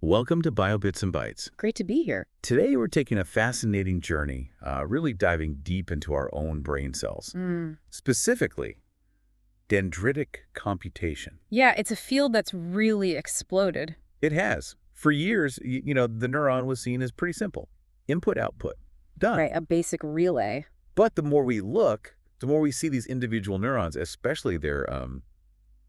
Welcome to BioBits and Bytes. Great to be here. Today we're taking a fascinating journey, really diving deep into our own brain cells. Specifically, dendritic computation. Yeah, it's a field that's really exploded. It has. For years, the neuron was seen as pretty simple. Input, output. Done. Right, a basic relay. But the more we look, the more we see these individual neurons, especially their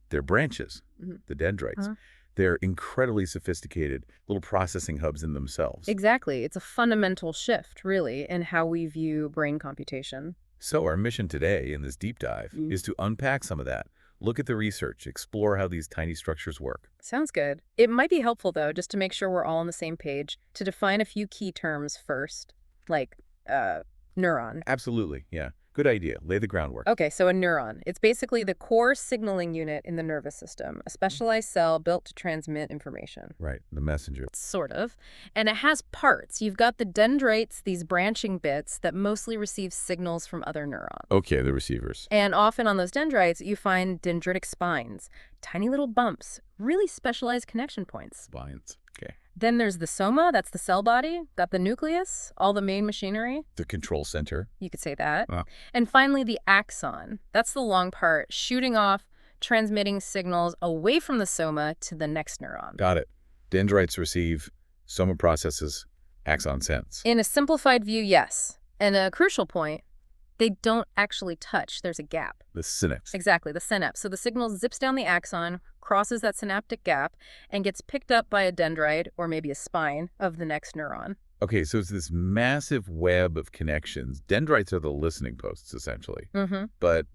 branches, the dendrites. They're incredibly sophisticated little processing hubs in themselves. Exactly. It's a fundamental shift, really, in how we view brain computation. So our mission today in this deep dive is to unpack some of that, look at the research, explore how these tiny structures work. Sounds good. It might be helpful, though, just to make sure we're all on the same page, to define a few key terms first, like neuron. Absolutely, yeah. Good idea. Lay the groundwork. Okay, so a neuron. It's basically the core signaling unit in the nervous system, a specialized cell built to transmit information. Right, the messenger. Sort of. And it has parts. You've got the dendrites, these branching bits that mostly receive signals from other neurons. Okay, the receivers. And often on those dendrites, you find dendritic spines, tiny little bumps, really specialized connection points. Spines, okay. Then there's the soma, that's the cell body, got the nucleus, all the main machinery. The control center. You could say that. Wow. And finally, the axon. That's the long part, shooting off, transmitting signals away from the soma to the next neuron. Got it. Dendrites receive, soma processes, axon sends. In a simplified view, yes. And a crucial point, they don't actually touch. There's a gap. The synapse. Exactly, the synapse. So the signal zips down the axon, crosses that synaptic gap, and gets picked up by a dendrite, or maybe a spine, of the next neuron. Okay, so it's this massive web of connections. Dendrites are the listening posts, essentially. But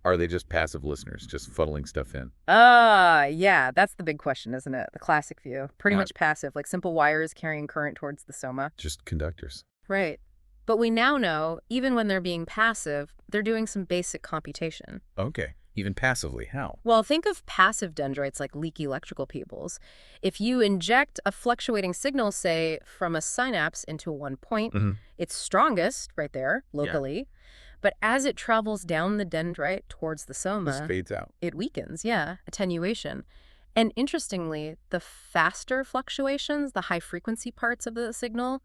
are they just passive listeners, just funneling stuff in? Yeah, that's the big question, isn't it? The classic view. Pretty much passive, like simple wires carrying current towards the soma. Just conductors. Right. But we now know, even when they're being passive, they're doing some basic computation. Okay. Even passively, how? Well, think of passive dendrites like leaky electrical cables. If you inject a fluctuating signal, say, from a synapse into one point, it's strongest right there, locally. But as it travels down the dendrite towards the soma, This fades out. it weakens, attenuation. And interestingly, the faster fluctuations, the high-frequency parts of the signal,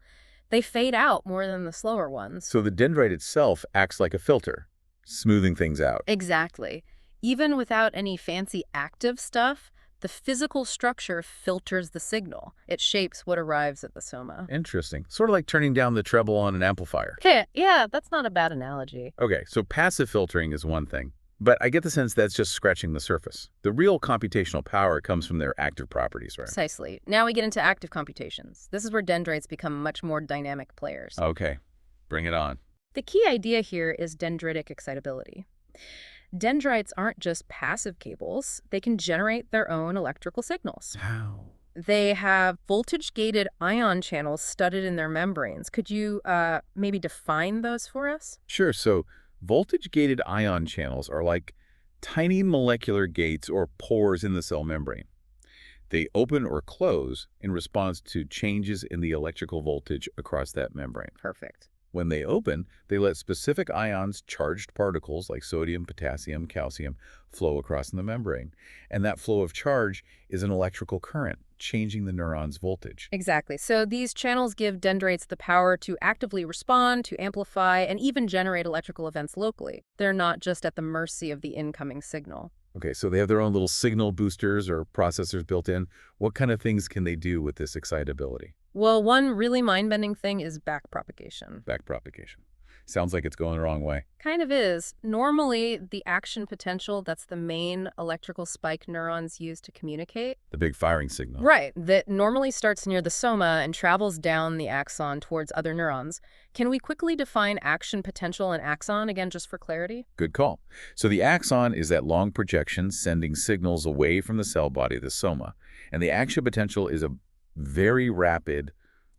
they fade out more than the slower ones. So the dendrite itself acts like a filter, smoothing things out. Exactly. Even without any fancy active stuff, the physical structure filters the signal. It shapes what arrives at the soma. Interesting. Sort of like turning down the treble on an amplifier. Yeah, that's not a bad analogy. Okay, so passive filtering is one thing, but I get the sense that's just scratching the surface. The real computational power comes from their active properties, right? Precisely. Now we get into active computations. This is where dendrites become much more dynamic players. Okay, bring it on. The key idea here is dendritic excitability. Dendrites aren't just passive cables. They can generate their own electrical signals. How? They have voltage-gated ion channels studded in their membranes. Could you maybe define those for us? Sure, so voltage-gated ion channels are like tiny molecular gates or pores in the cell membrane. They open or close in response to changes in the electrical voltage across that membrane. Perfect. When they open, they let specific ions, charged particles like sodium, potassium, calcium, flow across the membrane. And that flow of charge is an electrical current, changing the neuron's voltage. Exactly. So these channels give dendrites the power to actively respond, to amplify, and even generate electrical events locally. They're not just at the mercy of the incoming signal. Okay, so they have their own little signal boosters or processors built in. What kind of things can they do with this excitability? Well, one really mind-bending thing is backpropagation. Backpropagation. Sounds like it's going the wrong way. Kind of is. Normally, the action potential, that's the main electrical spike neurons use to communicate. The big firing signal. Right, that normally starts near the soma and travels down the axon towards other neurons. Can we quickly define action potential and axon, again, just for clarity? Good call. So the axon is that long projection sending signals away from the cell body, the soma. And the action potential is a very rapid,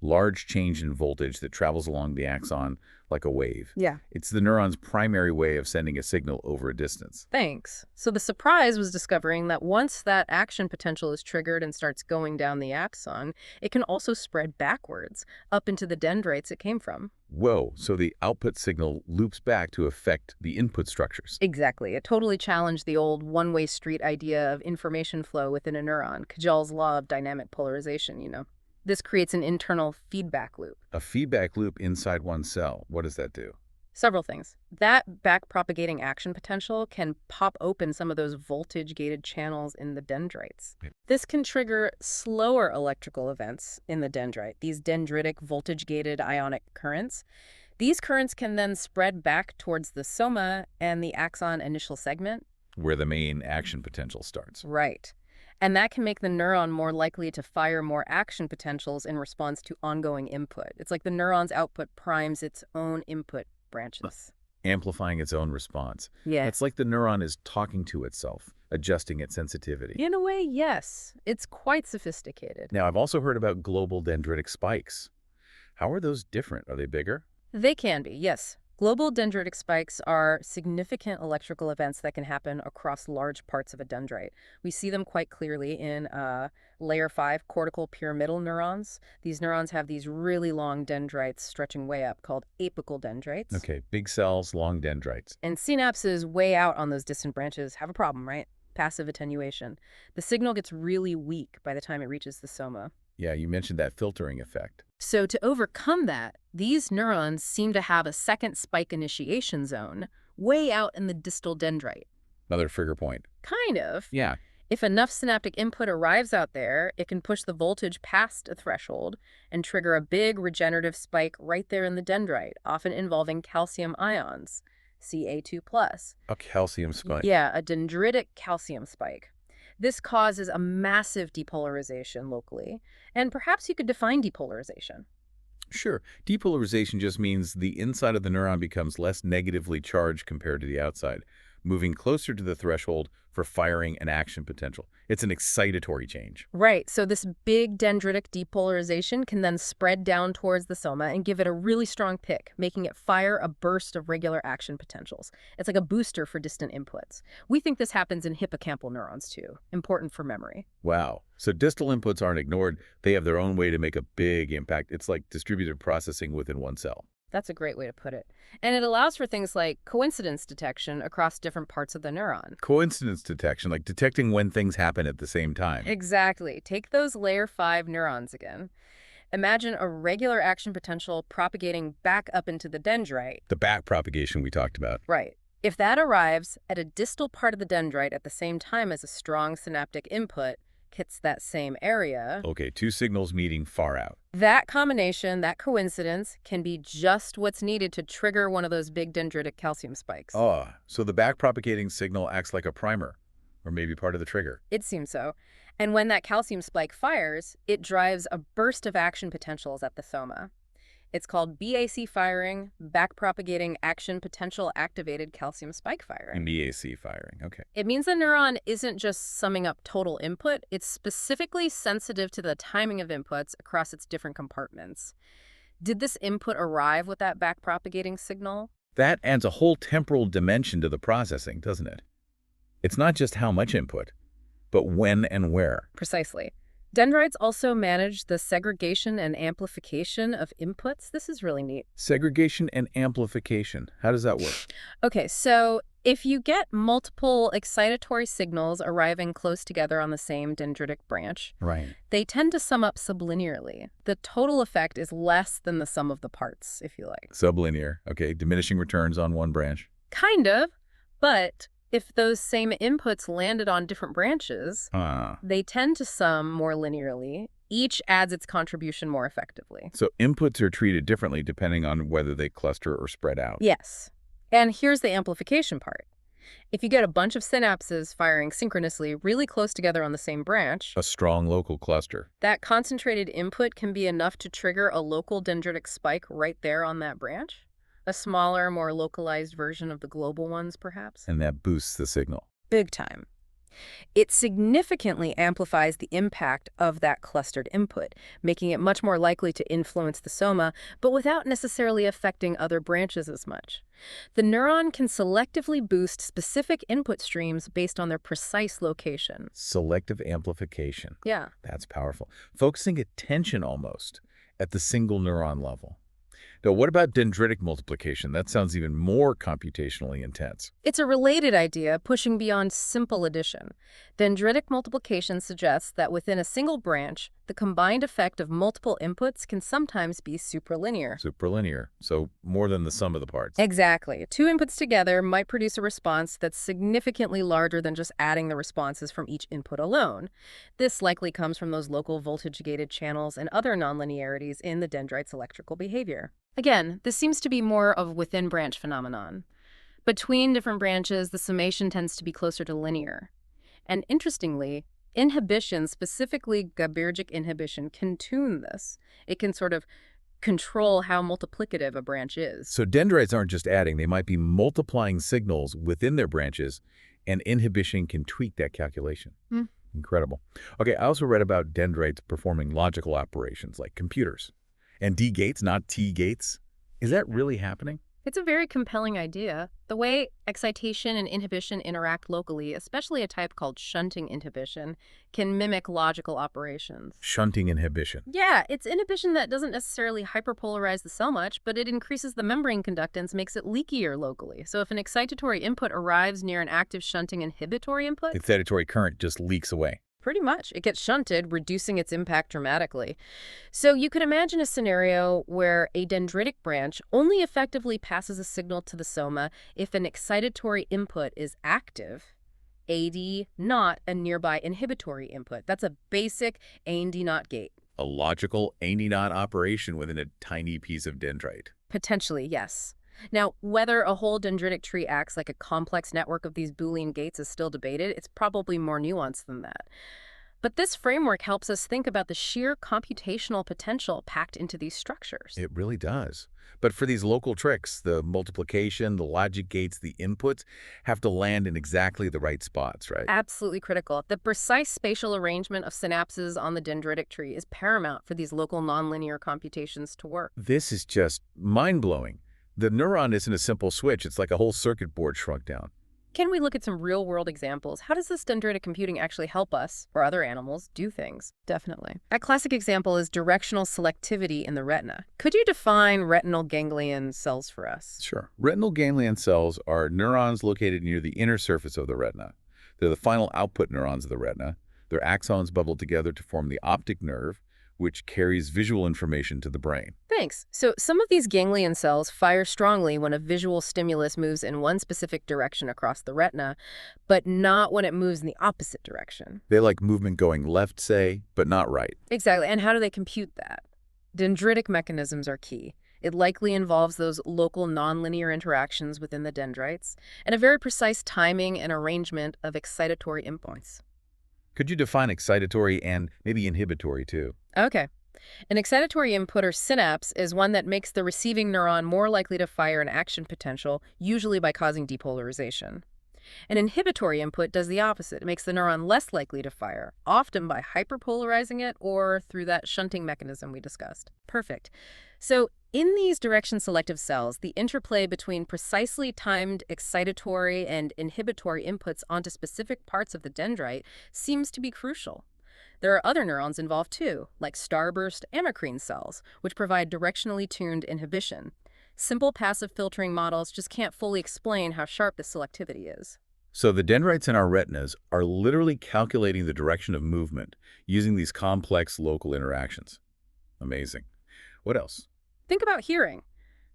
large change in voltage that travels along the axon like a wave. Yeah. It's the neuron's primary way of sending a signal over a distance. Thanks. So the surprise was discovering that once that action potential is triggered and starts going down the axon, it can also spread backwards, up into the dendrites it came from. Whoa, so the output signal loops back to affect the input structures. Exactly. It totally challenged the old one-way street idea of information flow within a neuron, Cajal's law of dynamic polarization. This creates an internal feedback loop. A feedback loop inside one cell. What does that do? Several things. That back-propagating action potential can pop open some of those voltage-gated channels in the dendrites. Yeah. This can trigger slower electrical events in the dendrite, these dendritic voltage-gated ionic currents. These currents can then spread back towards the soma and the axon initial segment. Where the main action potential starts. Right. And that can make the neuron more likely to fire more action potentials in response to ongoing input. It's like the neuron's output primes its own input branches. Amplifying its own response. Yeah. It's like the neuron is talking to itself, adjusting its sensitivity. In a way, yes. It's quite sophisticated. Now, I've also heard about global dendritic spikes. How are those different? Are they bigger? They can be, yes. Global dendritic spikes are significant electrical events that can happen across large parts of a dendrite. We see them quite clearly in layer 5 cortical pyramidal neurons. These neurons have these really long dendrites stretching way up called apical dendrites. Okay, big cells, long dendrites. And synapses way out on those distant branches have a problem, right? Passive attenuation. The signal gets really weak by the time it reaches the soma. Yeah, you mentioned that filtering effect. So to overcome that, these neurons seem to have a second spike initiation zone way out in the distal dendrite. Another trigger point. Kind of. Yeah. If enough synaptic input arrives out there, it can push the voltage past a threshold and trigger a big regenerative spike right there in the dendrite, often involving calcium ions, Ca2+. A calcium spike. Yeah, a dendritic calcium spike. This causes a massive depolarization locally, and perhaps you could define depolarization. Sure. Depolarization just means the inside of the neuron becomes less negatively charged compared to the outside, moving closer to the threshold for firing an action potential. It's an excitatory change. Right, so this big dendritic depolarization can then spread down towards the soma and give it a really strong pick, making it fire a burst of regular action potentials. It's like a booster for distant inputs. We think this happens in hippocampal neurons too, important for memory. Wow. So distal inputs aren't ignored. They have their own way to make a big impact. It's like distributed processing within one cell. That's a great way to put it. And it allows for things like coincidence detection across different parts of the neuron. Coincidence detection, like detecting when things happen at the same time. Exactly. Take those layer 5 neurons again. Imagine a regular action potential propagating back up into the dendrite. The back propagation we talked about. Right. If that arrives at a distal part of the dendrite at the same time as a strong synaptic input hits that same area. Okay, two signals meeting far out. That combination, that coincidence, can be just what's needed to trigger one of those big dendritic calcium spikes. Oh, so the back propagating signal acts like a primer, or maybe part of the trigger. It seems so. And when that calcium spike fires, it drives a burst of action potentials at the soma. It's called BAC firing, back-propagating action potential activated calcium spike firing. BAC firing, okay. It means the neuron isn't just summing up total input, it's specifically sensitive to the timing of inputs across its different compartments. Did this input arrive with that back-propagating signal? That adds a whole temporal dimension to the processing, doesn't it? It's not just how much input, but when and where. Precisely. Dendrites also manage the segregation and amplification of inputs. This is really neat. Segregation and amplification. How does that work? Okay, so if you get multiple excitatory signals arriving close together on the same dendritic branch, Right. they tend to sum up sublinearly. The total effect is less than the sum of the parts, if you like. Sublinear. Okay, diminishing returns on one branch. Kind of, but if those same inputs landed on different branches, they tend to sum more linearly. Each adds its contribution more effectively. So inputs are treated differently depending on whether they cluster or spread out. Yes. And here's the amplification part. If you get a bunch of synapses firing synchronously really close together on the same branch, A strong local cluster. that concentrated input can be enough to trigger a local dendritic spike right there on that branch. A smaller, more localized version of the global ones, perhaps. And that boosts the signal. Big time. It significantly amplifies the impact of that clustered input, making it much more likely to influence the soma, but without necessarily affecting other branches as much. The neuron can selectively boost specific input streams based on their precise location. Selective amplification. Yeah. That's powerful. Focusing attention almost at the single neuron level. Now, what about dendritic multiplication? That sounds even more computationally intense. It's a related idea pushing beyond simple addition. Dendritic multiplication suggests that within a single branch, the combined effect of multiple inputs can sometimes be supralinear. Superlinear, so more than the sum of the parts. Exactly. Two inputs together might produce a response that's significantly larger than just adding the responses from each input alone. This likely comes from those local voltage-gated channels and other nonlinearities in the dendrite's electrical behavior. Again, this seems to be more of a within-branch phenomenon. Between different branches, the summation tends to be closer to linear. And interestingly, inhibition, specifically GABAergic inhibition, can tune this. It can sort of control how multiplicative a branch is. So dendrites aren't just adding, they might be multiplying signals within their branches, and inhibition can tweak that calculation. Incredible. Okay, I also read about dendrites performing logical operations like computers. And D gates, not T gates. Is that really happening? It's a very compelling idea. The way excitation and inhibition interact locally, especially a type called shunting inhibition, can mimic logical operations. Shunting inhibition. Yeah, it's inhibition that doesn't necessarily hyperpolarize the cell much, but it increases the membrane conductance, makes it leakier locally. So if an excitatory input arrives near an active shunting inhibitory input, Excitatory current just leaks away. pretty much, it gets shunted, reducing its impact dramatically. So you could imagine a scenario where a dendritic branch only effectively passes a signal to the soma if an excitatory input is active, AD not a nearby inhibitory input. That's a basic AD not gate. A logical AND-NOT operation within a tiny piece of dendrite. Potentially, yes. Now, whether a whole dendritic tree acts like a complex network of these Boolean gates is still debated. It's probably more nuanced than that. But this framework helps us think about the sheer computational potential packed into these structures. It really does. But for these local tricks, the multiplication, the logic gates, the inputs have to land in exactly the right spots, right? Absolutely critical. The precise spatial arrangement of synapses on the dendritic tree is paramount for these local nonlinear computations to work. This is just mind-blowing. The neuron isn't a simple switch. It's like a whole circuit board shrunk down. Can we look at some real-world examples? How does this dendritic computing actually help us, or other animals, do things? Definitely. A classic example is directional selectivity in the retina. Could you define retinal ganglion cells for us? Sure. Retinal ganglion cells are neurons located near the inner surface of the retina. They're the final output neurons of the retina. Their axons bubble together to form the optic nerve, which carries visual information to the brain. Thanks. So some of these ganglion cells fire strongly when a visual stimulus moves in one specific direction across the retina, but not when it moves in the opposite direction. They like movement going left, say, but not right. Exactly. And how do they compute that? Dendritic mechanisms are key. It likely involves those local nonlinear interactions within the dendrites and a very precise timing and arrangement of excitatory endpoints. Could you define excitatory and maybe inhibitory too? Okay. An excitatory input or synapse is one that makes the receiving neuron more likely to fire an action potential, usually by causing depolarization. An inhibitory input does the opposite. It makes the neuron less likely to fire, often by hyperpolarizing it or through that shunting mechanism we discussed. Perfect. So in these direction-selective cells, the interplay between precisely timed excitatory and inhibitory inputs onto specific parts of the dendrite seems to be crucial. There are other neurons involved too, like starburst amacrine cells, which provide directionally tuned inhibition. Simple passive filtering models just can't fully explain how sharp this selectivity is. So the dendrites in our retinas are literally calculating the direction of movement using these complex local interactions. Amazing. What else? Think about hearing.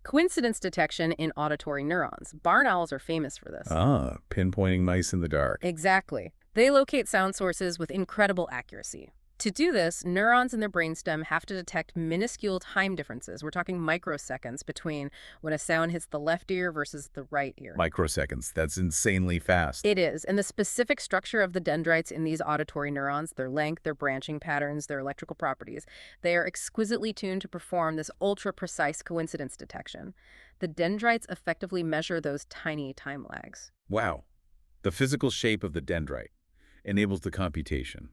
Coincidence detection in auditory neurons. Barn owls are famous for this. Ah, pinpointing mice in the dark. Exactly. They locate sound sources with incredible accuracy. To do this, neurons in their brainstem have to detect minuscule time differences. We're talking microseconds between when a sound hits the left ear versus the right ear. Microseconds. That's insanely fast. It is. And the specific structure of the dendrites in these auditory neurons, their length, their branching patterns, their electrical properties, they are exquisitely tuned to perform this ultra-precise coincidence detection. The dendrites effectively measure those tiny time lags. Wow. The physical shape of the dendrite, enables the computation.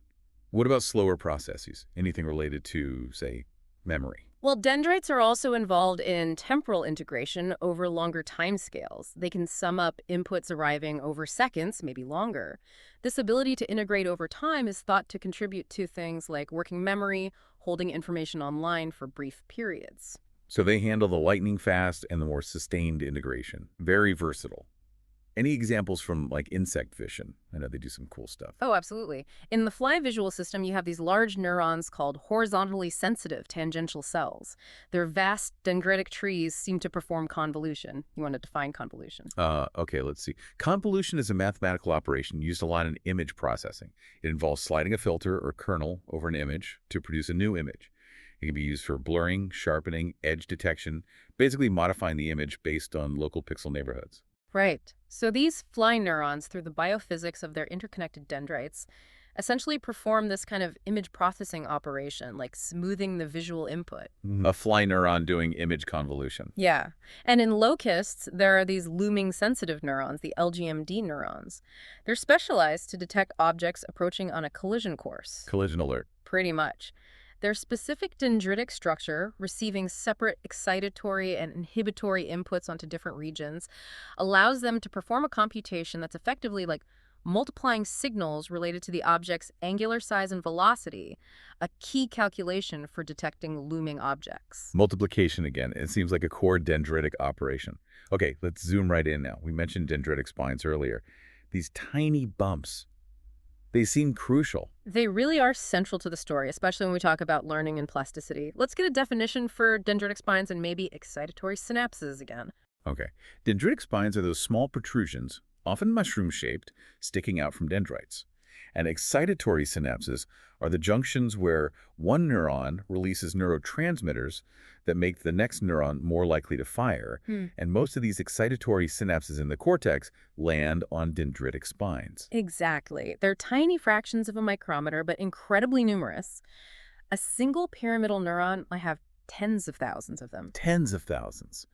What about slower processes? Anything related to, say, memory? Well, dendrites are also involved in temporal integration over longer timescales. They can sum up inputs arriving over seconds, maybe longer. This ability to integrate over time is thought to contribute to things like working memory, holding information online for brief periods. So they handle the lightning fast and the more sustained integration. Very versatile. Any examples from, like, insect vision? I know they do some cool stuff. Oh, absolutely. In the fly visual system, you have these large neurons called horizontally sensitive tangential cells. Their vast dendritic trees seem to perform convolution. You want to define convolution? Okay, let's see. Convolution is a mathematical operation used a lot in image processing. It involves sliding a filter or kernel over an image to produce a new image. It can be used for blurring, sharpening, edge detection, basically modifying the image based on local pixel neighborhoods. Right. So these fly neurons, through the biophysics of their interconnected dendrites, essentially perform this kind of image processing operation, like smoothing the visual input. A fly neuron doing image convolution. Yeah. And in locusts, there are these looming sensitive neurons, the LGMD neurons. They're specialized to detect objects approaching on a collision course. Collision alert. Pretty much. Their specific dendritic structure, receiving separate excitatory and inhibitory inputs onto different regions, allows them to perform a computation that's effectively like multiplying signals related to the object's angular size and velocity, a key calculation for detecting looming objects. Multiplication again. It seems like a core dendritic operation. Okay, let's zoom right in now. We mentioned dendritic spines earlier. These tiny bumps, they seem crucial. They really are central to the story, especially when we talk about learning and plasticity. Let's get a definition for dendritic spines and maybe excitatory synapses again. Okay. Dendritic spines are those small protrusions, often mushroom-shaped, sticking out from dendrites. And excitatory synapses are the junctions where one neuron releases neurotransmitters that make the next neuron more likely to fire. And most of these excitatory synapses in the cortex land on dendritic spines. Exactly. They're tiny fractions of a micrometer, but incredibly numerous. A single pyramidal neuron might have tens of thousands of them. Tens of thousands.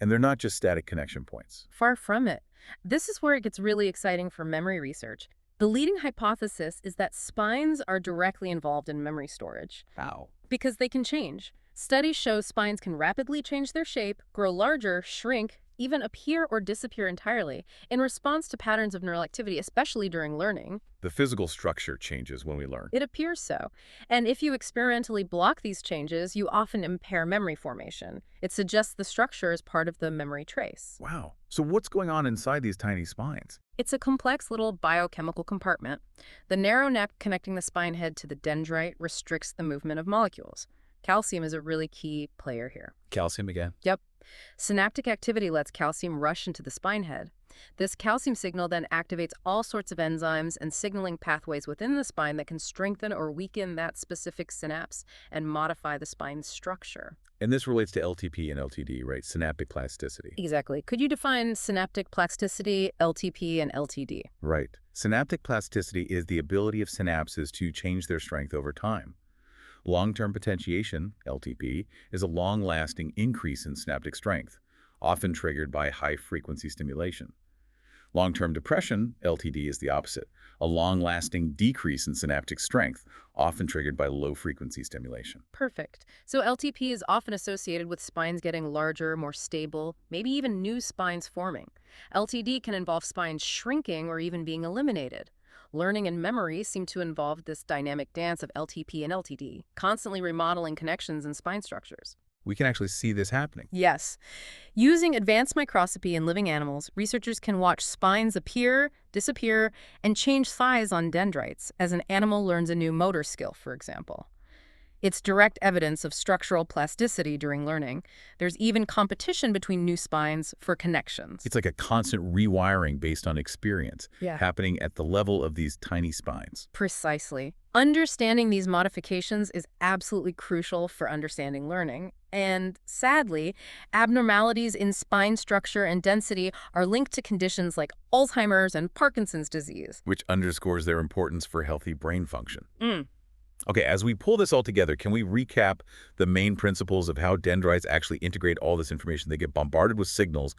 And they're not just static connection points. Far from it. This is where it gets really exciting for memory research. The leading hypothesis is that spines are directly involved in memory storage. How? Because they can change. Studies show spines can rapidly change their shape, grow larger, shrink, even appear or disappear entirely in response to patterns of neural activity, especially during learning. The physical structure changes when we learn. It appears so. And if you experimentally block these changes, you often impair memory formation. It suggests the structure is part of the memory trace. Wow. So what's going on inside these tiny spines? It's a complex little biochemical compartment. The narrow neck connecting the spine head to the dendrite restricts the movement of molecules. Calcium is a really key player here. Calcium again? Yep. Synaptic activity lets calcium rush into the spine head. This calcium signal then activates all sorts of enzymes and signaling pathways within the spine that can strengthen or weaken that specific synapse and modify the spine's structure. And this relates to LTP and LTD, right? Synaptic plasticity. Exactly. Could you define synaptic plasticity, LTP, and LTD? Right. Synaptic plasticity is the ability of synapses to change their strength over time. Long-term potentiation, LTP, is a long-lasting increase in synaptic strength, often triggered by high-frequency stimulation. Long-term depression, LTD, is the opposite, a long-lasting decrease in synaptic strength, often triggered by low-frequency stimulation. Perfect. So LTP is often associated with spines getting larger, more stable, maybe even new spines forming. LTD can involve spines shrinking or even being eliminated. Learning and memory seem to involve this dynamic dance of LTP and LTD, constantly remodeling connections in spine structures. We can actually see this happening. Yes. Using advanced microscopy in living animals, researchers can watch spines appear, disappear, and change size on dendrites as an animal learns a new motor skill, for example. It's direct evidence of structural plasticity during learning. There's even competition between new spines for connections. It's like a constant rewiring based on experience happening at the level of these tiny spines. Precisely. Understanding these modifications is absolutely crucial for understanding learning. And sadly, abnormalities in spine structure and density are linked to conditions like Alzheimer's and Parkinson's disease. Which underscores their importance for healthy brain function. Okay, as we pull this all together, can we recap the main principles of how dendrites actually integrate all this information? They get bombarded with signals.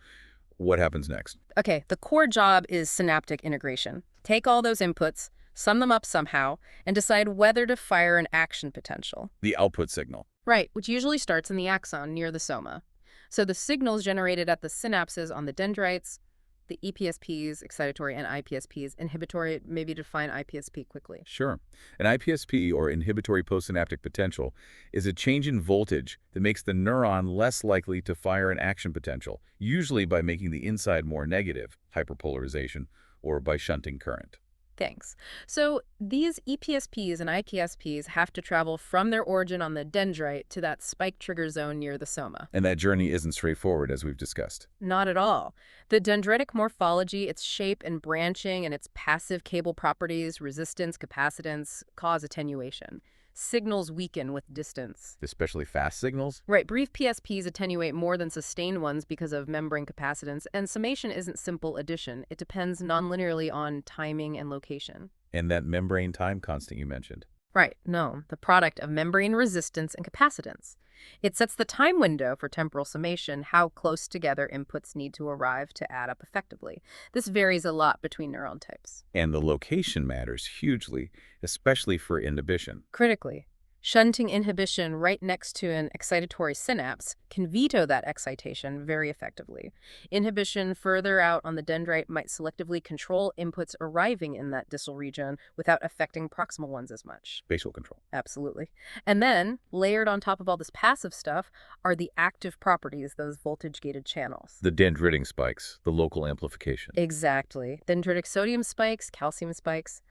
What happens next? Okay, the core job is synaptic integration. Take all those inputs, sum them up somehow, and decide whether to fire an action potential. The output signal. Right, which usually starts in the axon near the soma. So the signals generated at the synapses on the dendrites, the EPSPs, excitatory, and IPSPs, inhibitory, maybe define IPSP quickly. Sure. An IPSP, or inhibitory postsynaptic potential, is a change in voltage that makes the neuron less likely to fire an action potential, usually by making the inside more negative, hyperpolarization, or by shunting current. Thanks. So these EPSPs and IPSPs have to travel from their origin on the dendrite to that spike trigger zone near the soma. And that journey isn't straightforward, as we've discussed. Not at all. The dendritic morphology, its shape and branching, and its passive cable properties, resistance, capacitance, cause attenuation. Signals weaken with distance. Especially fast signals? Right, brief PSPs attenuate more than sustained ones because of membrane capacitance, and summation isn't simple addition. It depends nonlinearly on timing and location. And that membrane time constant you mentioned. Right, no, the product of membrane resistance and capacitance. It sets the time window for temporal summation, how close together inputs need to arrive to add up effectively. This varies a lot between neuron types. And the location matters hugely, especially for inhibition. Critically, shunting inhibition right next to an excitatory synapse can veto that excitation very effectively. Inhibition further out on the dendrite might selectively control inputs arriving in that distal region without affecting proximal ones as much. Spatial control. Absolutely. And then, layered on top of all this passive stuff, are the active properties, those voltage-gated channels. The dendritic spikes, the local amplification. Exactly. Dendritic sodium spikes, calcium spikes.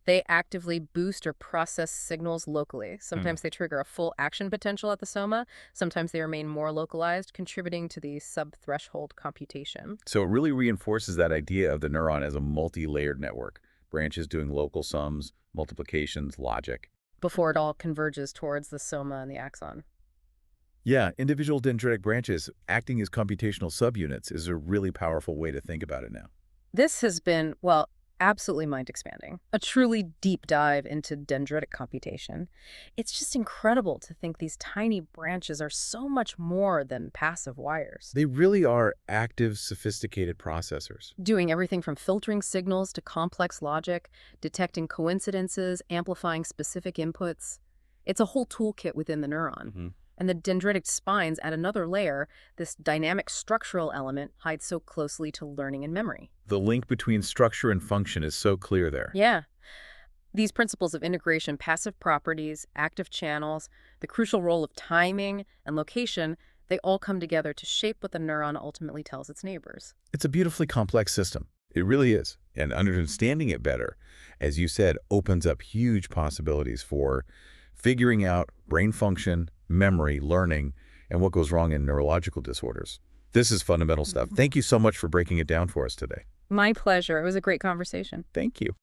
They actively boost or process signals locally. Sometimes they trigger a full action potential at the soma. Sometimes they remain more localized, contributing to the sub-threshold computation. So it really reinforces that idea of the neuron as a multi-layered network. Branches doing local sums, multiplications, logic. Before it all converges towards the soma and the axon. Yeah, individual dendritic branches acting as computational subunits is a really powerful way to think about it now. This has been, well, absolutely mind-expanding. A truly deep dive into dendritic computation. It's just incredible to think these tiny branches are so much more than passive wires. They really are active, sophisticated processors. Doing everything from filtering signals to complex logic, detecting coincidences, amplifying specific inputs. It's a whole toolkit within the neuron. And the dendritic spines add another layer. This dynamic structural element hides so closely to learning and memory. The link between structure and function is so clear there. Yeah. These principles of integration, passive properties, active channels, the crucial role of timing and location, they all come together to shape what the neuron ultimately tells its neighbors. It's a beautifully complex system. It really is. And understanding it better, as you said, opens up huge possibilities for figuring out brain function, memory, learning, and what goes wrong in neurological disorders. This is fundamental stuff. Thank you so much for breaking it down for us today. My pleasure. It was a great conversation. Thank you.